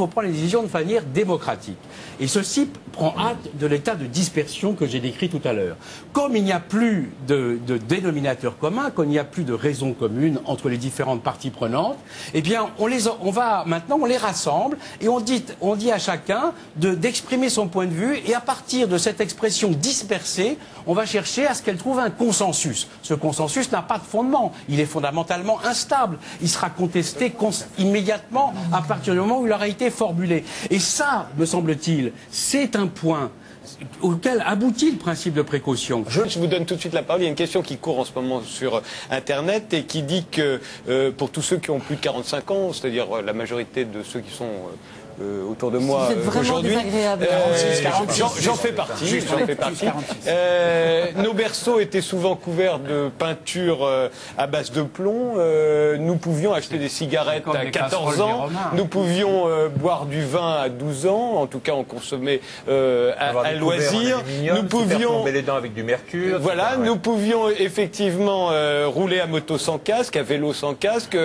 Il faut prendre les décisions de manière démocratique. Et ceci prend acte de l'état de dispersion que j'ai décrit tout à l'heure. Comme il n'y a plus de dénominateur commun, comme il n'y a plus de raison commune entre les différentes parties prenantes, eh bien, on les rassemble et on dit à chacun d'exprimer son point de vue, et à partir de cette expression dispersée, on va chercher à ce qu'elle trouve un consensus. Ce consensus n'a pas de fondement. Il est fondamentalement instable. Il sera contesté immédiatement à partir du moment où il aura été formulé. Et ça, me semble-t-il, c'est un point auquel aboutit le principe de précaution. Je vous donne tout de suite la parole. Il y a une question qui court en ce moment sur Internet et qui dit que pour tous ceux qui ont plus de 45 ans, c'est-à-dire la majorité de ceux qui sont autour de moi aujourd'hui, j'en fais partie. Nos berceaux étaient souvent couverts de peinture à base de plomb. Nous pouvions acheter des cigarettes à 14 ans. Nous pouvions boire du vin à 12 ans. En tout cas, on consommait à loisir. Nous pouvions plomber les dents avec du mercure. Voilà, nous pouvions effectivement rouler à moto sans casque, à vélo sans casque,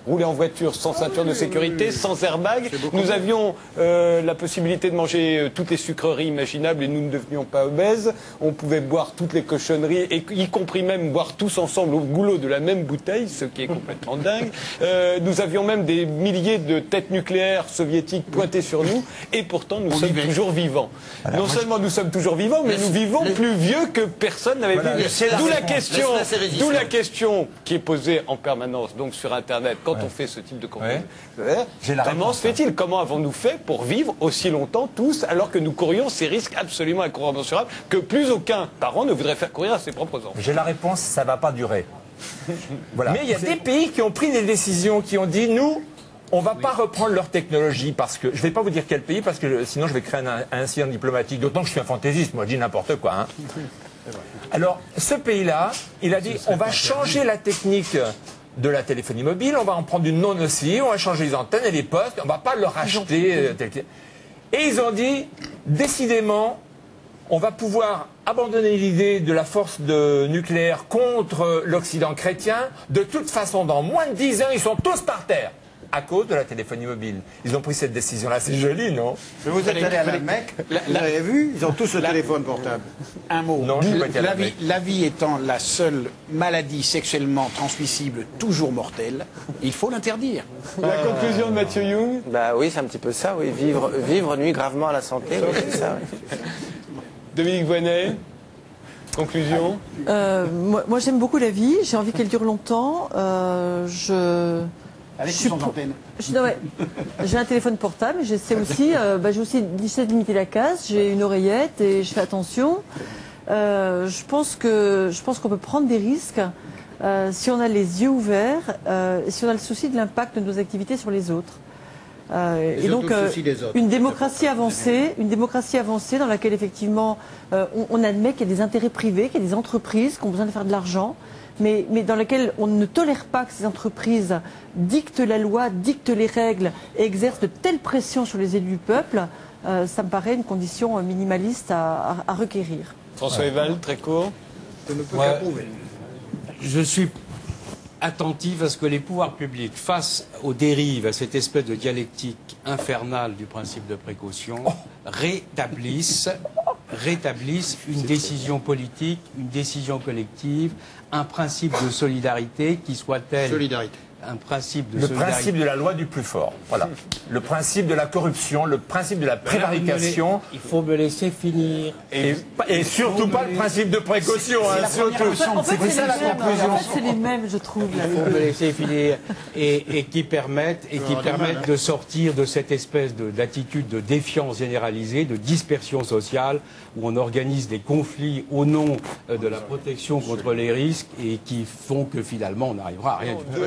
rouler en voiture sans ceinture de sécurité, sans airbag. Nous avions la possibilité de manger toutes les sucreries imaginables et nous ne devenions pas obèses. On pouvait boire toutes les cochonneries, et y compris même boire tous ensemble au goulot de la même bouteille, ce qui est complètement dingue. Nous avions même des milliers de têtes nucléaires soviétiques pointées sur nous, et pourtant nous sommes toujours vivants. Alors, non seulement nous sommes toujours vivants, mais nous vivons plus vieux que personne n'avait vécu. D'où la question qui est posée en permanence donc sur Internet quand on fait ce type de contenu. Comment se fait-il? Comment avons-nous fait pour vivre aussi longtemps tous, alors que nous courions ces risques absolument incommensurables que plus aucun parent ne voudrait faire courir à ses propres enfants? J'ai la réponse, ça ne va pas durer. Voilà. Mais il y a des pays qui ont pris des décisions, qui ont dit, nous, on ne va pas reprendre leur technologie, parce que, je ne vais pas vous dire quel pays, parce que sinon je vais créer un incident diplomatique, d'autant que je suis un fantaisiste, moi je dis n'importe quoi. Hein. Alors, ce pays-là, il a dit, on va changer la technique de la téléphonie mobile, on va en prendre une non nocive, on va changer les antennes et les postes, on ne va pas leur acheter. Et ils ont dit, décidément, on va pouvoir abandonner l'idée de la force nucléaire contre l'Occident chrétien. De toute façon, dans moins de 10 ans, ils sont tous par terre. À cause de la téléphonie mobile. Ils ont pris cette décision-là. C'est joli, non? Vous êtes allé à la Mecque, vous avez vu, ils ont tous le téléphone portable. Un mot. Non, je suis pas été à la Mecque. La vie étant la seule maladie sexuellement transmissible, toujours mortelle, il faut l'interdire. La conclusion de Mathieu Young? Bah oui, c'est un petit peu ça, oui. Vivre nuit gravement à la santé, oui, c'est ça. Oui. Dominique Voynet, conclusion? Moi j'aime beaucoup la vie, j'ai envie qu'elle dure longtemps. J'ai un téléphone portable, j'essaie aussi, j'ai aussi de limiter la casse, j'ai une oreillette et je fais attention. Je pense qu'on peut prendre des risques si on a les yeux ouverts, si on a le souci de l'impact de nos activités sur les autres. Et donc une démocratie avancée dans laquelle effectivement on admet qu'il y a des intérêts privés, qu'il y a des entreprises qui ont besoin de faire de l'argent, mais dans laquelle on ne tolère pas que ces entreprises dictent la loi, dictent les règles et exercent de telles pressions sur les élus du peuple. Ça me paraît une condition minimaliste à requérir. François Eval, très court. Je suis attentif à ce que les pouvoirs publics, face aux dérives, à cette espèce de dialectique infernale du principe de précaution, rétablissent une décision politique, une décision collective, un principe de solidarité qui soit tel... Solidarité. Un principe de le principe de la loi du plus fort. Voilà. Le principe de la corruption, le principe de la prévarication. Il faut me laisser finir. Et surtout pas le principe de précaution. En fait, c'est les mêmes, je trouve. Il faut me laisser finir. Et qui permettent de sortir de cette espèce d'attitude de défiance généralisée, de dispersion sociale, où on organise des conflits au nom de la protection contre les risques et qui font que finalement on n'arrivera à rien du tout.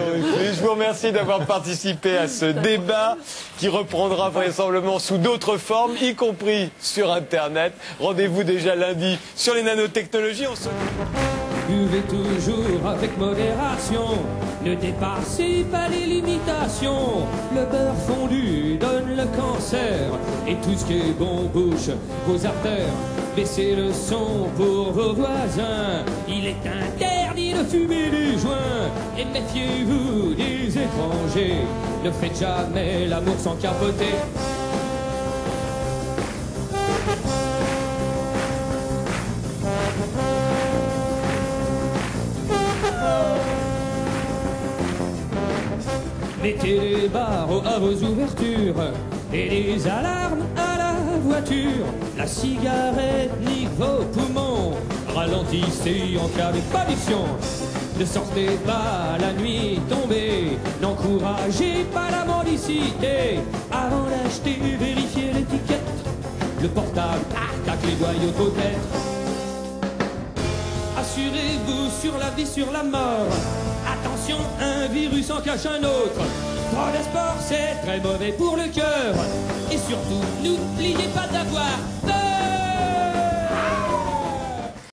Je vous remercie d'avoir participé à ce débat qui reprendra vraisemblablement sous d'autres formes, y compris sur Internet. Rendez-vous déjà lundi sur les nanotechnologies. Buvez toujours avec modération, ne dépassez pas les limitations. Le beurre fondu donne le cancer et tout ce qui est bon bouche vos artères. Baissez le son pour vos voisins, il est interdit de fumer du joint et méfiez-vous des étrangers. Ne faites jamais l'amour sans capoter. Mettez les barreaux à vos ouvertures et les alarmes à la voiture. La cigarette nique vos poumons. Ralentissez en cas de pollution. Ne sortez pas la nuit tombée. N'encouragez pas la mendicité. Avant d'acheter, vérifiez l'étiquette. Le portable, avec les doigts peut-être. Assurez-vous sur la vie, sur la mort. Attention, un virus en cache un autre. Trop de sport, c'est très mauvais pour le cœur. Et surtout, n'oubliez pas d'avoir